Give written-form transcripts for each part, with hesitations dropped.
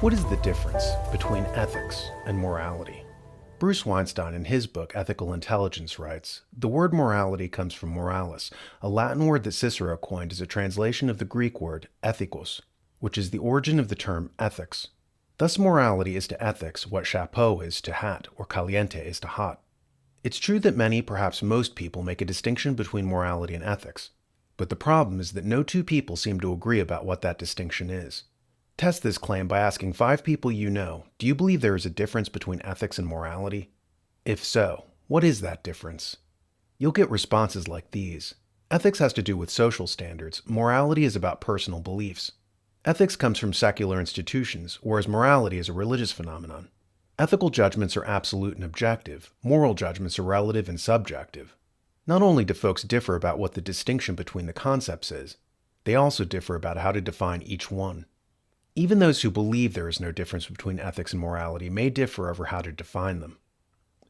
What is the difference between ethics and morality? Bruce Weinstein, in his book Ethical Intelligence, writes, "The word morality comes from moralis, a Latin word that Cicero coined as a translation of the Greek word ethikos, which is the origin of the term ethics. Thus morality is to ethics what chapeau is to hat or caliente is to hot. It's true that many, perhaps most people, make a distinction between morality and ethics. But the problem is that no two people seem to agree about what that distinction is. Test this claim by asking 5 people you know, do you believe there is a difference between ethics and morality? If so, what is that difference? You'll get responses like these. Ethics has to do with social standards, morality is about personal beliefs. Ethics comes from secular institutions, whereas morality is a religious phenomenon. Ethical judgments are absolute and objective, moral judgments are relative and subjective. Not only do folks differ about what the distinction between the concepts is, they also differ about how to define each one. Even those who believe there is no difference between ethics and morality may differ over how to define them.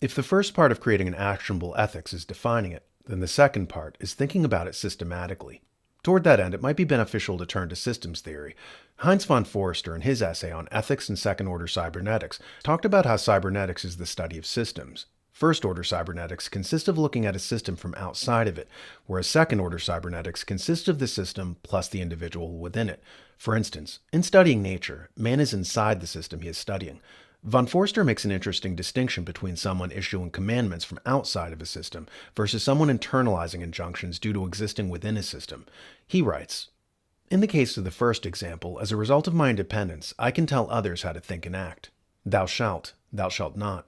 If the first part of creating an actionable ethics is defining it, then the second part is thinking about it systematically. Toward that end, it might be beneficial to turn to systems theory. Heinz von Forster, in his essay on ethics and second-order cybernetics, talked about how cybernetics is the study of systems. First-order cybernetics consists of looking at a system from outside of it, whereas second-order cybernetics consists of the system plus the individual within it. For instance, in studying nature, man is inside the system he is studying. Von Forster makes an interesting distinction between someone issuing commandments from outside of a system versus someone internalizing injunctions due to existing within a system. He writes, "In the case of the first example, as a result of my independence, I can tell others how to think and act. Thou shalt not.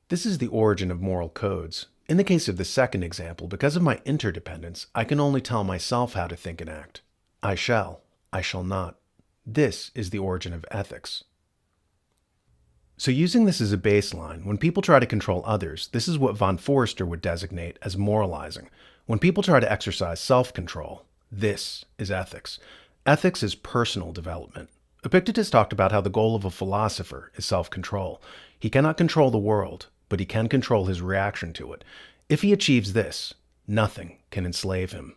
This is the origin of moral codes. In the case of the second example, because of my interdependence, I can only tell myself how to think and act. I shall not. This is the origin of ethics." So using this as a baseline, when people try to control others, this is what von Forster would designate as moralizing. When people try to exercise self-control, this is ethics. Ethics is personal development. Epictetus talked about how the goal of a philosopher is self-control. He cannot control the world, but he can control his reaction to it. If he achieves this, nothing can enslave him.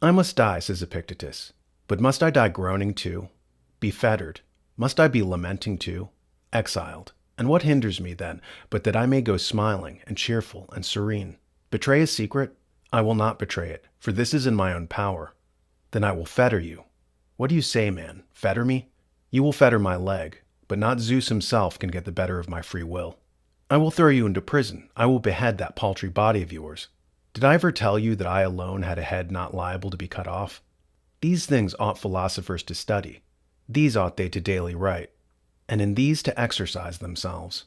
"I must die," says Epictetus. "But must I die groaning too? Be fettered? Must I be lamenting too? Exiled? And what hinders me then, but that I may go smiling and cheerful and serene? Betray a secret? I will not betray it, for this is in my own power. Then I will fetter you. What do you say, man? Fetter me? You will fetter my leg, but not Zeus himself can get the better of my free will. I will throw you into prison. I will behead that paltry body of yours. Did I ever tell you that I alone had a head not liable to be cut off? These things ought philosophers to study. These ought they to daily write, and in these to exercise themselves."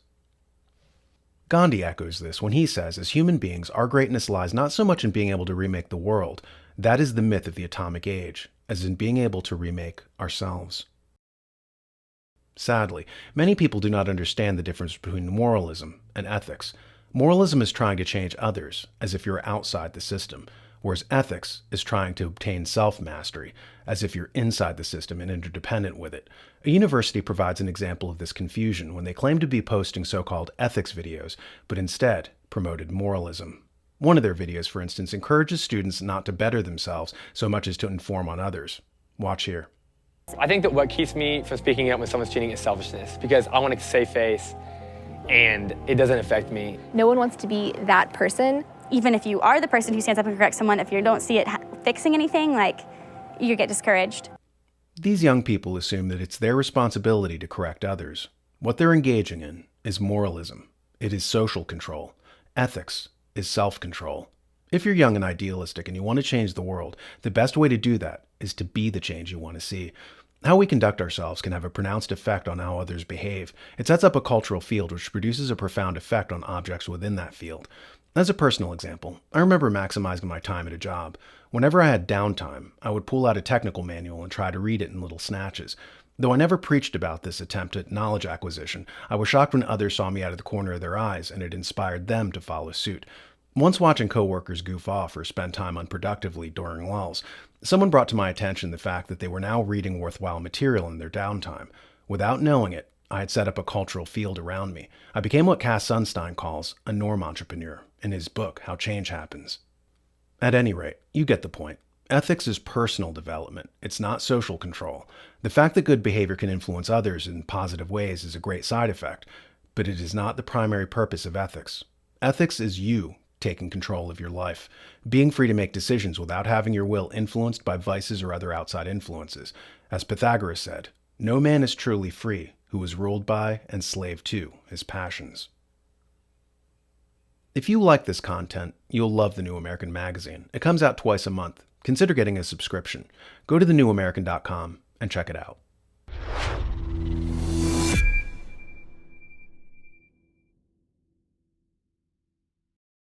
Gandhi echoes this when he says, as human beings, our greatness lies not so much in being able to remake the world, that is the myth of the atomic age, as in being able to remake ourselves. Sadly, many people do not understand the difference between moralism and ethics. Moralism is trying to change others, as if you're outside the system, whereas ethics is trying to obtain self-mastery, as if you're inside the system and interdependent with it. A university provides an example of this confusion when they claim to be posting so-called ethics videos, but instead promoted moralism. One of their videos, for instance, encourages students not to better themselves so much as to inform on others. Watch here. I think that what keeps me from speaking up when someone's cheating is selfishness, because I want to save face and it doesn't affect me. No one wants to be that person. Even if you are the person who stands up and corrects someone, if you don't see it fixing anything, you get discouraged. These young people assume that it's their responsibility to correct others. What they're engaging in is moralism. It is social control. Ethics is self-control. If you're young and idealistic and you want to change the world, the best way to do that is to be the change you want to see. How we conduct ourselves can have a pronounced effect on how others behave. It sets up a cultural field which produces a profound effect on objects within that field. As a personal example, I remember maximizing my time at a job. Whenever I had downtime, I would pull out a technical manual and try to read it in little snatches. Though I never preached about this attempt at knowledge acquisition, I was shocked when others saw me out of the corner of their eyes and it inspired them to follow suit. Once watching coworkers goof off or spend time unproductively during lulls, someone brought to my attention the fact that they were now reading worthwhile material in their downtime. Without knowing it, I had set up a cultural field around me. I became what Cass Sunstein calls a norm entrepreneur in his book, How Change Happens. At any rate, you get the point. Ethics is personal development. It's not social control. The fact that good behavior can influence others in positive ways is a great side effect, but it is not the primary purpose of ethics. Ethics is you taking control of your life, being free to make decisions without having your will influenced by vices or other outside influences. As Pythagoras said, no man is truly free who is ruled by and slave to his passions. If you like this content, you'll love The New American Magazine. It comes out twice a month. Consider getting a subscription. Go to thenewamerican.com and check it out.